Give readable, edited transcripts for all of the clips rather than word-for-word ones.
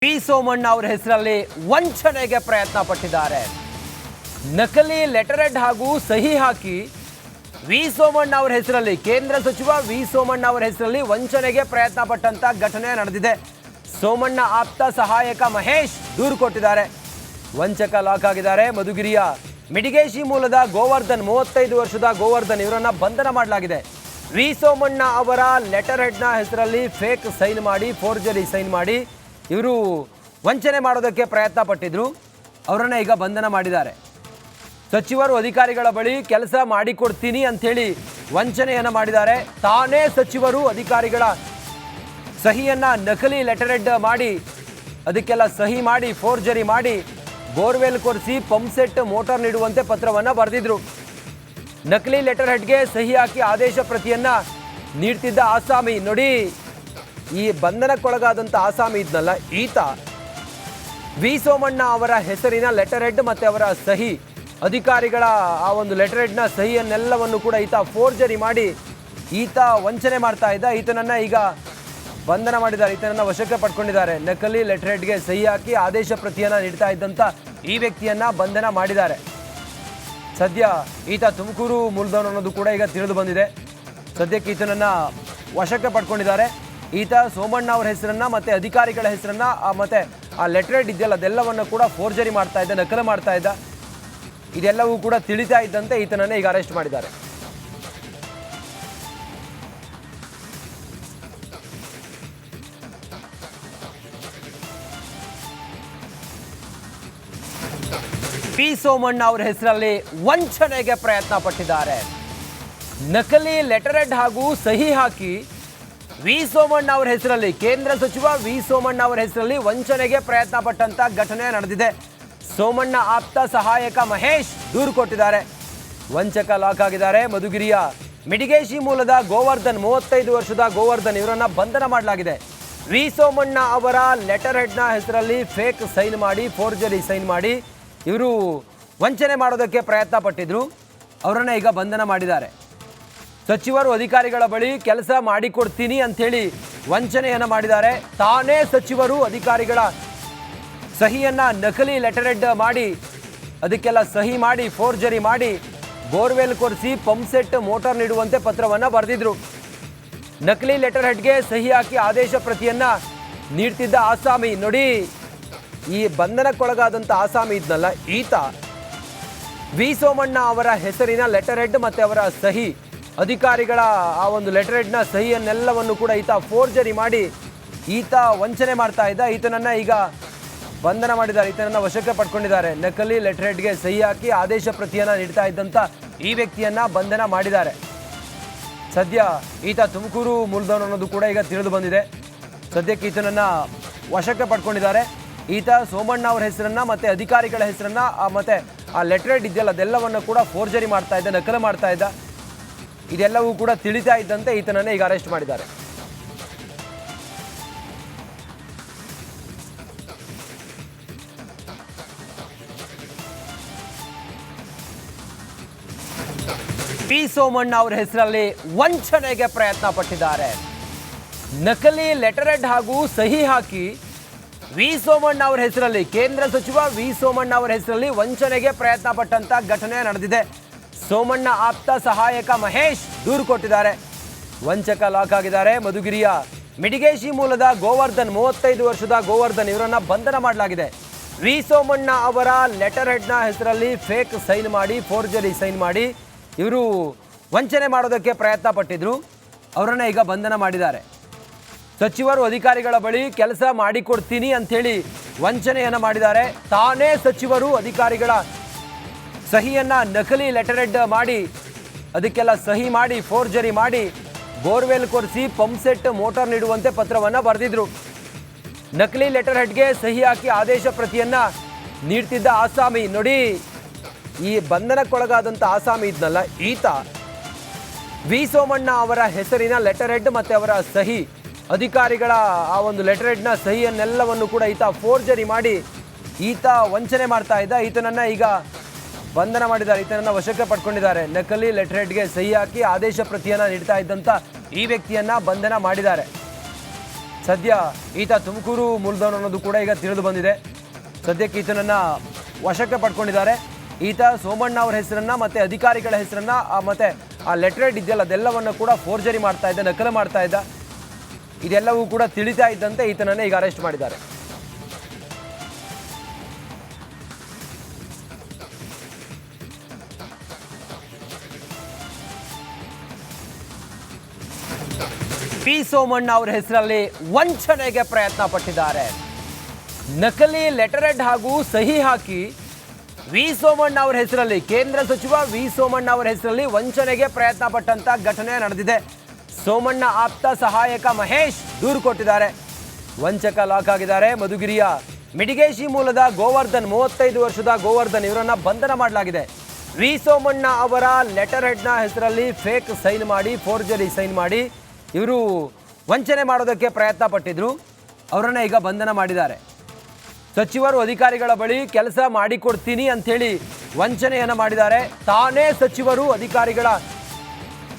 P Somanna ಅವರ ಹೆಸರಲ್ಲಿ ವಂಚನೆಗೆ ಪ್ರಯತ್ನ ಪಟ್ಟಿದ್ದಾರೆ. ನಕಲಿ ಲೆಟರ್ ಹೆಡ್ ಹಾಗೂ ಸಹಿ ಹಾಕಿ ವಿ ಸೋಮಣ್ಣ ಅವರ ಹೆಸರಲ್ಲಿ ಕೇಂದ್ರ ಸಚಿವ ವಿ ಸೋಮಣ್ಣ ಅವರ ಹೆಸರಲ್ಲಿ ವಂಚನೆಗೆ ಪ್ರಯತ್ನ ಪಟ್ಟಂತ ಘಟನೆ ನಡೆದಿದೆ. ಸೋಮಣ್ಣ ಆಪ್ತ ಸಹಾಯಕ ಮಹೇಶ್ ದೂರು ಕೊಟ್ಟಿದ್ದಾರೆ. ವಂಚಕ ಲಾಕ್ ಆಗಿದ್ದಾರೆ. ಮಧುಗಿರಿಯ ಮಿಡಿಗೇಶಿ ಮೂಲದ ಗೋವರ್ಧನ್ 35 ವರ್ಷದ ಗೋವರ್ಧನ್ ಇವರನ್ನ ಬಂಧನ ಮಾಡಲಾಗಿದೆ. ವಿ ಸೋಮಣ್ಣ ಅವರ ಲೆಟರ್ ಹೆಡ್ನ ಹೆಸರಲ್ಲಿ ಫೇಕ್ ಸೈನ್ ಮಾಡಿ ಫೋರ್ಜರಿ ಸೈನ್ ಮಾಡಿ ಇವರು ವಂಚನೆ ಮಾಡೋದಕ್ಕೆ ಪ್ರಯತ್ನ ಪಟ್ಟಿದ್ರು. ಅವರನ್ನ ಈಗ ಬಂಧನ ಮಾಡಿದ್ದಾರೆ. ಸಚಿವರು ಅಧಿಕಾರಿಗಳ ಬಳಿ ಕೆಲಸ ಮಾಡಿಕೊಡ್ತೀನಿ ಅಂಥೇಳಿ ವಂಚನೆಯನ್ನು ಮಾಡಿದ್ದಾರೆ. ತಾನೇ ಸಚಿವರು ಅಧಿಕಾರಿಗಳ ಸಹಿಯನ್ನ ನಕಲಿ ಲೆಟರ್ ಹೆಡ್ ಮಾಡಿ ಅದಕ್ಕೆಲ್ಲ ಸಹಿ ಮಾಡಿ ಫೋರ್ಜರಿ ಮಾಡಿ ಬೋರ್ವೆಲ್ ಕೊರೆಸಿ ಪಂಪ್ಸೆಟ್ ಮೋಟಾರ್ ನೀಡುವಂತೆ ಪತ್ರವನ್ನು ಬರೆದಿದ್ರು. ನಕಲಿ ಲೆಟರ್ ಹೆಡ್ಗೆ ಸಹಿ ಹಾಕಿ ಆದೇಶ ಪ್ರತಿಯನ್ನ ನೀಡ್ತಿದ್ದ ಆಸಾಮಿ ನೋಡಿ, ಈ ಬಂಧನಕ್ಕೊಳಗಾದಂಥ ಆಸಾಮಿ ಇದ್ನಲ್ಲ ಈತ ವಿ ಸೋಮಣ್ಣ ಅವರ ಹೆಸರಿನ ಲೆಟರ್ ಹೆಡ್ ಮತ್ತು ಅವರ ಸಹಿ ಅಧಿಕಾರಿಗಳ ಆ ಒಂದು ಲೆಟರ್ ಹೆಡ್ನ ಸಹಿಯನ್ನೆಲ್ಲವನ್ನು ಕೂಡ ಈತ ಫೋರ್ಜರಿ ಮಾಡಿ ಈತ ವಂಚನೆ ಮಾಡ್ತಾ ಇದ್ದ. ಈತನನ್ನು ಈಗ ಬಂಧನ ಮಾಡಿದ್ದಾರೆ. ಈತನನ್ನು ವಶಕ್ಕೆ ಪಡ್ಕೊಂಡಿದ್ದಾರೆ. ನಕಲಿ ಲೆಟರ್ ಹೆಡ್ಗೆ ಸಹಿ ಹಾಕಿ ಆದೇಶ ಪ್ರತಿಯನ್ನು ನೀಡ್ತಾ ಇದ್ದಂಥ ಈ ವ್ಯಕ್ತಿಯನ್ನು ಬಂಧನ ಮಾಡಿದ್ದಾರೆ. ಸದ್ಯ ಈತ ತುಮಕೂರು ಮೂಲದವನು ಅನ್ನೋದು ಕೂಡ ಈಗ ತಿಳಿದು ಬಂದಿದೆ. ಸದ್ಯಕ್ಕೆ ಈತನನ್ನು ವಶಕ್ಕೆ ಪಡ್ಕೊಂಡಿದ್ದಾರೆ. ಈತ ಸೋಮಣ್ಣ ಅವರ ಹೆಸರನ್ನು ಮತ್ತು ಅಧಿಕಾರಿಗಳ ಹೆಸರನ್ನು ಮತ್ತು ಆ ಲೆಟರ್ ಹೆಡ್ ಇದೆಯಲ್ಲ ಅದೆಲ್ಲವನ್ನು ಕೂಡ ಫೋರ್ಜರಿ ಮಾಡ್ತಾ ಇದ್ದ, ನಕಲು ಮಾಡ್ತಾ ಇದ್ದ. ಇದೆಲ್ಲವೂ ಕೂಡ ತಿಳಿತಾ ಇದ್ದಂತೆ ಈತನನ್ನು ಈಗ ಅರೆಸ್ಟ್ ಮಾಡಿದ್ದಾರೆ. ಪಿ ಸೋಮಣ್ಣ ಅವರ ಹೆಸರಲ್ಲಿ ವಂಚನೆಗೆ ಪ್ರಯತ್ನ ಪಟ್ಟಿದ್ದಾರೆ. ನಕಲಿ ಲೆಟರ್ ಹೆಡ್ ಹಾಗೂ ಸಹಿ ಹಾಕಿ ವಿ ಸೋಮಣ್ಣ ಅವರ ಹೆಸರಲ್ಲಿ ಕೇಂದ್ರ ಸಚಿವ ವಿ ಸೋಮಣ್ಣ ಅವರ ಹೆಸರಲ್ಲಿ ವಂಚನೆಗೆ ಪ್ರಯತ್ನ ಪಟ್ಟಂತ ಘಟನೆ ನಡೆದಿದೆ. ಸೋಮಣ್ಣ ಆಪ್ತ ಸಹಾಯಕ ಮಹೇಶ್ ದೂರು ಕೊಟ್ಟಿದ್ದಾರೆ. ವಂಚಕ ಲಾಕ್ ಆಗಿದ್ದಾರೆ. ಮಧುಗಿರಿಯ ಮಿಡಿಗೇಶಿ ಮೂಲದ ಗೋವರ್ಧನ್ 35 ವರ್ಷದ ಗೋವರ್ಧನ್ ಇವರನ್ನ ಬಂಧನ ಮಾಡಲಾಗಿದೆ. ವಿ ಸೋಮಣ್ಣ ಅವರ ಲೆಟರ್ ಹೆಡ್ನ ಹೆಸರಲ್ಲಿ ಫೇಕ್ ಸೈನ್ ಮಾಡಿ ಫೋರ್ಜರಿ ಸೈನ್ ಮಾಡಿ ಇವರು ವಂಚನೆ ಮಾಡೋದಕ್ಕೆ ಪ್ರಯತ್ನ ಪಟ್ಟಿದ್ರು. ಅವರನ್ನ ಈಗ ಬಂಧನ ಮಾಡಿದ್ದಾರೆ. ಸಚಿವರು ಅಧಿಕಾರಿಗಳ ಬಳಿ ಕೆಲಸ ಮಾಡಿಕೊಡ್ತೀನಿ ಅಂಥೇಳಿ ವಂಚನೆಯನ್ನು ಮಾಡಿದ್ದಾರೆ. ತಾನೇ ಸಚಿವರು ಅಧಿಕಾರಿಗಳ ಸಹಿಯನ್ನ ನಕಲಿ ಲೆಟರ್ ಹೆಡ್ ಮಾಡಿ ಅದಕ್ಕೆಲ್ಲ ಸಹಿ ಮಾಡಿ ಫೋರ್ಜರಿ ಮಾಡಿ ಬೋರ್ವೆಲ್ ಕೊರೆಸಿ ಪಂಪ್ಸೆಟ್ ಮೋಟಾರ್ ನೀಡುವಂತೆ ಪತ್ರವನ್ನು ಬರೆದಿದ್ರು. ನಕಲಿ ಲೆಟರ್ ಹೆಡ್ಗೆ ಸಹಿ ಹಾಕಿ ಆದೇಶ ಪ್ರತಿಯನ್ನ ನೀಡ್ತಿದ್ದ ಆಸಾಮಿ ನೋಡಿ, ಈ ಬಂಧನಕ್ಕೊಳಗಾದಂಥ ಆಸಾಮಿ ಇದ್ನಲ್ಲ ಈತ ವಿ ಸೋಮಣ್ಣ ಅವರ ಹೆಸರಿನ ಲೆಟರ್ ಹೆಡ್ ಮತ್ತು ಅವರ ಸಹಿ ಅಧಿಕಾರಿಗಳ ಆ ಒಂದು ಲೆಟರ್ ಹೆಡ್ನ ಸಹಿಯನ್ನೆಲ್ಲವನ್ನು ಕೂಡ ಈತ ಫೋರ್ಜರಿ ಮಾಡಿ ಈತ ವಂಚನೆ ಮಾಡ್ತಾ ಇದ್ದ. ಈತನನ್ನು ಈಗ ಬಂಧನ ಮಾಡಿದ್ದಾರೆ. ಈತನನ್ನು ವಶಕ್ಕೆ ಪಡ್ಕೊಂಡಿದ್ದಾರೆ. ನಕಲಿ ಲೆಟರ್ ಹೆಡ್ಗೆ ಸಹಿ ಹಾಕಿ ಆದೇಶ ಪ್ರತಿಯನ್ನು ನೀಡ್ತಾ ಇದ್ದಂಥ ಈ ವ್ಯಕ್ತಿಯನ್ನು ಬಂಧನ ಮಾಡಿದ್ದಾರೆ. ಸದ್ಯ ಈತ ತುಮಕೂರು ಮೂಲದವನು ಅನ್ನೋದು ಕೂಡ ಈಗ ತಿಳಿದು ಬಂದಿದೆ. ಸದ್ಯಕ್ಕೆ ಈತನನ್ನು ವಶಕ್ಕೆ ಪಡ್ಕೊಂಡಿದ್ದಾರೆ. ಈತ ಸೋಮಣ್ಣ ಅವರ ಹೆಸರನ್ನು ಮತ್ತು ಅಧಿಕಾರಿಗಳ ಹೆಸರನ್ನು ಮತ್ತು ಆ ಲೆಟರ್ ಹೆಡ್ ಇದೆಯಲ್ಲ ಅದೆಲ್ಲವನ್ನು ಕೂಡ ಫೋರ್ಜರಿ ಮಾಡ್ತಾ ಇದ್ದ, ನಕಲು ಮಾಡ್ತಾ ಇದ್ದ. ಇದೆಲ್ಲವೂ ಕೂಡ ತಿಳಿತಾ ಇದ್ದಂತೆ ಈತನನ್ನು ಈಗ ಅರೆಸ್ಟ್ ಮಾಡಿದ್ದಾರೆ. ಪಿ ಸೋಮಣ್ಣ ಅವರ ಹೆಸರಲ್ಲಿ ವಂಚನೆಗೆ ಪ್ರಯತ್ನ ಪಟ್ಟಿದ್ದಾರೆ. ನಕಲಿ ಲೆಟರ್ ಹೆಡ್ ಹಾಗೂ ಸಹಿ ಹಾಕಿ ವಿ ಸೋಮಣ್ಣ ಅವರ ಹೆಸರಲ್ಲಿ ಕೇಂದ್ರ ಸಚಿವ ವಿ ಸೋಮಣ್ಣ ಅವರ ಹೆಸರಲ್ಲಿ ವಂಚನೆಗೆ ಪ್ರಯತ್ನ ಪಟ್ಟಂತ ಘಟನೆ ನಡೆದಿದೆ. ಸೋಮಣ್ಣ ಆಪ್ತ ಸಹಾಯಕ ಮಹೇಶ್ ದೂರು ಕೊಟ್ಟಿದ್ದಾರೆ. ವಂಚಕ ಲಾಕ್ ಆಗಿದ್ದಾರೆ. ಮಧುಗಿರಿಯ ಮಿಡಿಗೇಶಿ ಮೂಲದ ಗೋವರ್ಧನ್ 35 ವರ್ಷದ ಗೋವರ್ಧನ್ ಇವರನ್ನ ಬಂಧನ ಮಾಡಲಾಗಿದೆ. ವಿ ಸೋಮಣ್ಣ ಅವರ ಲೆಟರ್ ಹೆಡ್ನ ಹೆಸರಲ್ಲಿ ಫೇಕ್ ಸೈನ್ ಮಾಡಿ ಫೋರ್ಜರಿ ಸೈನ್ ಮಾಡಿ ಇವರು ವಂಚನೆ ಮಾಡೋದಕ್ಕೆ ಪ್ರಯತ್ನ ಪಟ್ಟಿದ್ರು. ಅವರನ್ನ ಈಗ ಬಂಧನ ಮಾಡಿದ್ದಾರೆ. ಸಚಿವರು ಅಧಿಕಾರಿಗಳ ಬಳಿ ಕೆಲಸ ಮಾಡಿಕೊಡ್ತೀನಿ ಅಂಥೇಳಿ ವಂಚನೆಯನ್ನು ಮಾಡಿದ್ದಾರೆ. ತಾನೇ ಸಚಿವರು ಅಧಿಕಾರಿಗಳ ಸಹಿಯನ್ನ ನಕಲಿ ಲೆಟರ್ ಹೆಡ್ ಮಾಡಿ ಅದಕ್ಕೆಲ್ಲ ಸಹಿ ಮಾಡಿ ಫೋರ್ಜರಿ ಮಾಡಿ ಬೋರ್ವೆಲ್ ಕೊರೆಸಿ ಪಂಪ್ಸೆಟ್ ಮೋಟಾರ್ ನೀಡುವಂತೆ ಪತ್ರವನ್ನು ಬರೆದಿದ್ರು. ನಕಲಿ ಲೆಟರ್ ಹೆಡ್ಗೆ ಸಹಿ ಹಾಕಿ ಆದೇಶ ಪ್ರತಿಯನ್ನ ನೀಡ್ತಿದ್ದ ಆಸಾಮಿ ನೋಡಿ, ಈ ಬಂಧನಕ್ಕೊಳಗಾದಂಥ ಆಸಾಮಿ ಇದ್ನಲ್ಲ ಈತ ವಿ ಸೋಮಣ್ಣ ಅವರ ಹೆಸರಿನ ಲೆಟರ್ ಹೆಡ್ ಮತ್ತು ಅವರ ಸಹಿ ಅಧಿಕಾರಿಗಳ ಆ ಒಂದು ಲೆಟರ್ ಹೆಡ್ನ ಸಹಿಯನ್ನೆಲ್ಲವನ್ನು ಕೂಡ ಈತ ಫೋರ್ಜರಿ ಮಾಡಿ ಈತ ವಂಚನೆ ಮಾಡ್ತಾ ಇದ್ದ. ಈತನನ್ನು ಈಗ ಬಂಧನ ಮಾಡಿದ್ದಾರೆ. ಈತನನ್ನು ವಶಕ್ಕೆ ಪಡ್ಕೊಂಡಿದ್ದಾರೆ. ನಕಲಿ ಲೆಟರ್ ಹೆಡ್ಗೆ ಸಹಿ ಹಾಕಿ ಆದೇಶ ಪ್ರತಿಯನ್ನು ನೀಡ್ತಾ ಇದ್ದಂಥ ಈ ವ್ಯಕ್ತಿಯನ್ನು ಬಂಧನ ಮಾಡಿದ್ದಾರೆ. ಸದ್ಯ ಈತ ತುಮಕೂರು ಮೂಲದವನು ಅನ್ನೋದು ಕೂಡ ಈಗ ತಿಳಿದು ಬಂದಿದೆ. ಸದ್ಯಕ್ಕೆ ಈತನನ್ನು ವಶಕ್ಕೆ ಪಡ್ಕೊಂಡಿದ್ದಾರೆ. ಈತ ಸೋಮಣ್ಣ ಅವರ ಹೆಸರನ್ನು ಮತ್ತು ಅಧಿಕಾರಿಗಳ ಹೆಸರನ್ನು ಮತ್ತು ಆ ಲೆಟರ್ ಇದೆಯಲ್ಲ ಅದೆಲ್ಲವನ್ನು ಕೂಡ ಫೋರ್ಜರಿ ಮಾಡ್ತಾ ಇದ್ದ, ನಕಲು ಮಾಡ್ತಾ ಇದ್ದ. ಇದೆಲ್ಲವೂ ಕೂಡ ತಿಳಿತಾ ಇದ್ದಂತೆ ಈತನನ್ನೇ ಈಗ ಅರೆಸ್ಟ್ ಮಾಡಿದ್ದಾರೆ. ಪಿ ಸೋಮಣ್ಣ ಅವರ ಹೆಸರಲ್ಲಿ ವಂಚನೆಗೆ ಪ್ರಯತ್ನ ಪಟ್ಟಿದ್ದಾರೆ. ನಕಲಿ ಲೆಟರ್ ಹೆಡ್ ಹಾಗೂ ಸಹಿ ಹಾಕಿ ವಿ ಸೋಮಣ್ಣ ಅವರ ಹೆಸರಲ್ಲಿ, ಕೇಂದ್ರ ಸಚಿವ ವಿ ಸೋಮಣ್ಣ ಅವರ ಹೆಸರಲ್ಲಿ ವಂಚನೆಗೆ ಪ್ರಯತ್ನ ಪಟ್ಟಂತ ಘಟನೆ ನಡೆದಿದೆ. ಸೋಮಣ್ಣ ಆಪ್ತ ಸಹಾಯಕ ಮಹೇಶ್ ದೂರು ಕೊಟ್ಟಿದ್ದಾರೆ. ವಂಚಕ ಲಾಕ್ ಆಗಿದ್ದಾರೆ. ಮಧುಗಿರಿಯ ಮಿಡಿಗೇಶಿ ಮೂಲದ ಗೋವರ್ಧನ್, 35 ವರ್ಷದ ಗೋವರ್ಧನ್ ಇವರನ್ನ ಬಂಧನ ಮಾಡಲಾಗಿದೆ. ವಿ ಸೋಮಣ್ಣ ಅವರ ಲೆಟರ್ ಹೆಡ್ನ ಹೆಸರಲ್ಲಿ ಫೇಕ್ ಸೈನ್ ಮಾಡಿ, ಫೋರ್ಜರಿ ಸೈನ್ ಮಾಡಿ ಇವರು ವಂಚನೆ ಮಾಡೋದಕ್ಕೆ ಪ್ರಯತ್ನ ಪಟ್ಟಿದ್ರು. ಅವರನ್ನ ಈಗ ಬಂಧನ ಮಾಡಿದ್ದಾರೆ. ಸಚಿವರು ಅಧಿಕಾರಿಗಳ ಬಳಿ ಕೆಲಸ ಮಾಡಿಕೊಡ್ತೀನಿ ಅಂಥೇಳಿ ವಂಚನೆಯನ್ನು ಮಾಡಿದ್ದಾರೆ. ತಾನೇ ಸಚಿವರು ಅಧಿಕಾರಿಗಳ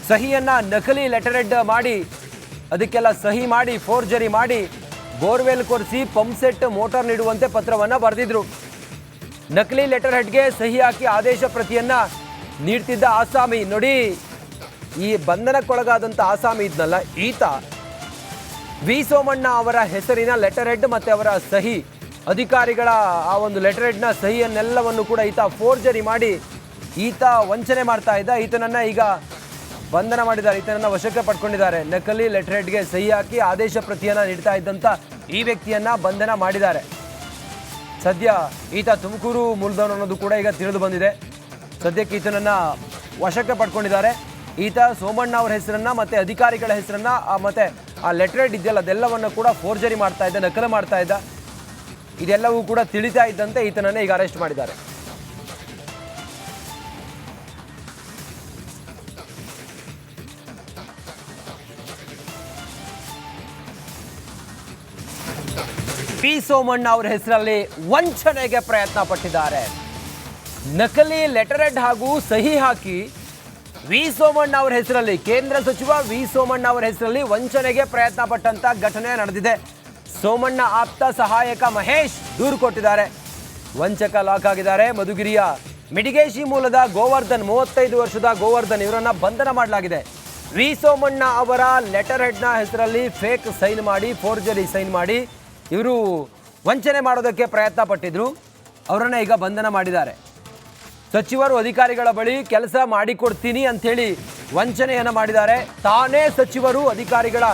ಸಹಿಯನ್ನು ನಕಲಿ ಲೆಟರ್ ಹೆಡ್ ಮಾಡಿ, ಅದಕ್ಕೆಲ್ಲ ಸಹಿ ಮಾಡಿ, ಫೋರ್ಜರಿ ಮಾಡಿ, ಬೋರ್ವೆಲ್ ಕೊರೆಸಿ ಪಂಪ್ಸೆಟ್ ಮೋಟಾರ್ ನೀಡುವಂತೆ ಪತ್ರವನ್ನು ಬರೆದಿದ್ರು. ನಕಲಿ ಲೆಟರ್ ಹೆಡ್ಗೆ ಸಹಿ ಹಾಕಿ ಆದೇಶ ಪ್ರತಿಯನ್ನು ನೀಡ್ತಿದ್ದ ಆಸಾಮಿ ನೋಡಿ, ಈ ಬಂಧನಕ್ಕೊಳಗಾದಂಥ ಆಸಾಮಿ ಇದ್ನಲ್ಲ ಈತ ವಿ ಸೋಮಣ್ಣ ಅವರ ಹೆಸರಿನ ಲೆಟರ್ ಹೆಡ್ ಮತ್ತು ಅವರ ಸಹಿ, ಅಧಿಕಾರಿಗಳ ಆ ಒಂದು ಲೆಟರ್ ಹೆಡ್ನ ಸಹಿಯನ್ನೆಲ್ಲವನ್ನು ಕೂಡ ಈತ ಫೋರ್ಜರಿ ಮಾಡಿ ಈತ ವಂಚನೆ ಮಾಡ್ತಾ ಇದ್ದ. ಈತನನ್ನು ಈಗ ಬಂಧನ ಮಾಡಿದ್ದಾರೆ. ಈತನನ್ನು ವಶಕ್ಕೆ ಪಡ್ಕೊಂಡಿದ್ದಾರೆ. ನಕಲಿ ಲೆಟರ್ ಹೆಡ್ಗೆ ಸಹಿ ಹಾಕಿ ಆದೇಶ ಪ್ರತಿಯನ್ನು ನೀಡ್ತಾ ಇದ್ದಂಥ ಈ ವ್ಯಕ್ತಿಯನ್ನು ಬಂಧನ ಮಾಡಿದ್ದಾರೆ. ಸದ್ಯ ಈತ ತುಮಕೂರು ಮೂಲದವನು ಅನ್ನೋದು ಕೂಡ ಈಗ ತಿಳಿದು ಬಂದಿದೆ. ಸದ್ಯಕ್ಕೆ ಈತನನ್ನು ವಶಕ್ಕೆ ಪಡ್ಕೊಂಡಿದ್ದಾರೆ. ಈತ ಸೋಮಣ್ಣ ಅವರ ಹೆಸರನ್ನು ಮತ್ತು ಅಧಿಕಾರಿಗಳ ಹೆಸರನ್ನು ಮತ್ತು ಆ ಲೆಟರ್ ಹೆಡ್ ಇದೆಯಲ್ಲ ಅದೆಲ್ಲವನ್ನು ಕೂಡ ಫೋರ್ಜರಿ ಮಾಡ್ತಾ ಇದ್ದ, ನಕಲು ಮಾಡ್ತಾ ಇದ್ದ. ಇದೆಲ್ಲವೂ ಕೂಡ ತಿಳಿತಾ ಇದ್ದಂತೆ ಈತನನ್ನೇ ಈಗ ಅರೆಸ್ಟ್ ಮಾಡಿದ್ದಾರೆ. ಪಿ ಸೋಮಣ್ಣ ಅವರ ಹೆಸರಲ್ಲಿ ವಂಚನೆಗೆ ಪ್ರಯತ್ನ ಪಟ್ಟಿದ್ದಾರೆ. ನಕಲಿ ಲೆಟರ್ ಹೆಡ್ ಹಾಗೂ ಸಹಿ ಹಾಕಿ ವಿ ಸೋಮಣ್ಣ ಅವರ ಹೆಸರಲ್ಲಿ, ಕೇಂದ್ರ ಸಚಿವ ವಿ ಸೋಮಣ್ಣ ಅವರ ಹೆಸರಲ್ಲಿ ವಂಚನೆಗೆ ಪ್ರಯತ್ನ ಪಟ್ಟಂತ ಘಟನೆ ನಡೆದಿದೆ. ಸೋಮಣ್ಣ ಆಪ್ತ ಸಹಾಯಕ ಮಹೇಶ್ ದೂರು ಕೊಟ್ಟಿದ್ದಾರೆ. ವಂಚಕ ಲಾಕ್ ಆಗಿದ್ದಾರೆ. ಮಧುಗಿರಿಯ ಮಿಡಿಗೇಶಿ ಮೂಲದ ಗೋವರ್ಧನ್, 35 ವರ್ಷದ ಗೋವರ್ಧನ್ ಇವರನ್ನ ಬಂಧನ ಮಾಡಲಾಗಿದೆ. ವಿ ಸೋಮಣ್ಣ ಅವರ ಲೆಟರ್ ಹೆಡ್ನ ಹೆಸರಲ್ಲಿ ಫೇಕ್ ಸೈನ್ ಮಾಡಿ, ಫೋರ್ಜರಿ ಸೈನ್ ಮಾಡಿ ಇವರು ವಂಚನೆ ಮಾಡೋದಕ್ಕೆ ಪ್ರಯತ್ನ ಪಟ್ಟಿದ್ರು. ಅವರನ್ನ ಈಗ ಬಂಧನ ಮಾಡಿದ್ದಾರೆ. ಸಚಿವರು ಅಧಿಕಾರಿಗಳ ಬಳಿ ಕೆಲಸ ಮಾಡಿಕೊಡ್ತೀನಿ ಅಂಥೇಳಿ ವಂಚನೆಯನ್ನು ಮಾಡಿದ್ದಾರೆ. ತಾನೇ ಸಚಿವರು ಅಧಿಕಾರಿಗಳ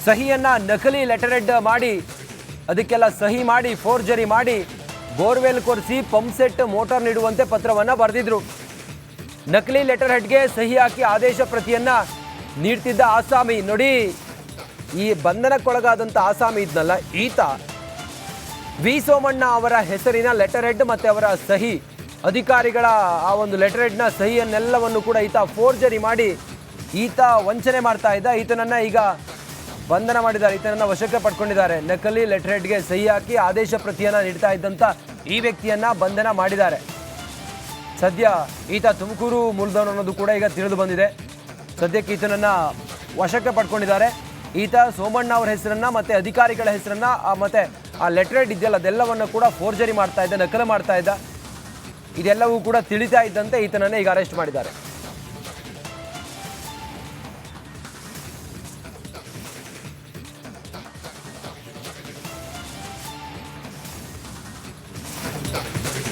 ಸಹಿಯನ್ನು ನಕಲಿ ಲೆಟರ್ ಹೆಡ್ ಮಾಡಿ, ಅದಕ್ಕೆಲ್ಲ ಸಹಿ ಮಾಡಿ, ಫೋರ್ಜರಿ ಮಾಡಿ, ಬೋರ್ವೆಲ್ ಕೊರೆಸಿ ಪಂಪ್ಸೆಟ್ ಮೋಟಾರ್ ನೀಡುವಂತೆ ಪತ್ರವನ್ನು ಬರೆದಿದ್ರು. ನಕಲಿ ಲೆಟರ್ ಹೆಡ್ಗೆ ಸಹಿ ಹಾಕಿ ಆದೇಶ ಪ್ರತಿಯನ್ನು ನೀಡ್ತಿದ್ದ ಆಸಾಮಿ ನೋಡಿ, ಈ ಬಂಧನಕ್ಕೊಳಗಾದಂಥ ಆಸಾಮಿ ಇದ್ನಲ್ಲ ಈತ ವಿ ಸೋಮಣ್ಣ ಅವರ ಹೆಸರಿನ ಲೆಟರ್ ಹೆಡ್ ಮತ್ತು ಅವರ ಸಹಿ, ಅಧಿಕಾರಿಗಳ ಆ ಒಂದು ಲೆಟರ್ ಹೆಡ್ನ ಸಹಿಯನ್ನೆಲ್ಲವನ್ನು ಕೂಡ ಈತ ಫೋರ್ಜರಿ ಮಾಡಿ ಈತ ವಂಚನೆ ಮಾಡ್ತಾ ಇದ್ದ. ಈತನನ್ನು ಈಗ ಬಂಧನ ಮಾಡಿದ್ದಾರೆ. ಈತನನ್ನು ವಶಕ್ಕೆ ಪಡ್ಕೊಂಡಿದ್ದಾರೆ. ನಕಲಿ ಲೆಟರ್ ಹೆಡ್ಗೆ ಸಹಿ ಹಾಕಿ ಆದೇಶ ಪ್ರತಿಯನ್ನು ನೀಡ್ತಾ ಇದ್ದಂಥ ಈ ವ್ಯಕ್ತಿಯನ್ನು ಬಂಧನ ಮಾಡಿದ್ದಾರೆ. ಸದ್ಯ ಈತ ತುಮಕೂರು ಮೂಲದವನು ಅನ್ನೋದು ಕೂಡ ಈಗ ತಿಳಿದು ಬಂದಿದೆ. ಸದ್ಯಕ್ಕೆ ಈತನನ್ನು ವಶಕ್ಕೆ ಪಡ್ಕೊಂಡಿದ್ದಾರೆ. ಈತ ಸೋಮಣ್ಣ ಅವರ ಹೆಸರನ್ನು ಮತ್ತು ಅಧಿಕಾರಿಗಳ ಹೆಸರನ್ನು ಮತ್ತು ಆ ಲೆಟರ್ ಹೆಡ್ ಇದೆಯಲ್ಲ ಅದೆಲ್ಲವನ್ನು ಕೂಡ ಫೋರ್ಜರಿ ಮಾಡ್ತಾ ಇದ್ದ, ನಕಲು ಮಾಡ್ತಾ ಇದ್ದ. ಇದೆಲ್ಲವೂ ಕೂಡ ತಿಳಿತಾ ಇದ್ದಂತೆ ಈತನನ್ನೇ ಈಗ ಅರೆಸ್ಟ್ ಮಾಡಿದ್ದಾರೆ.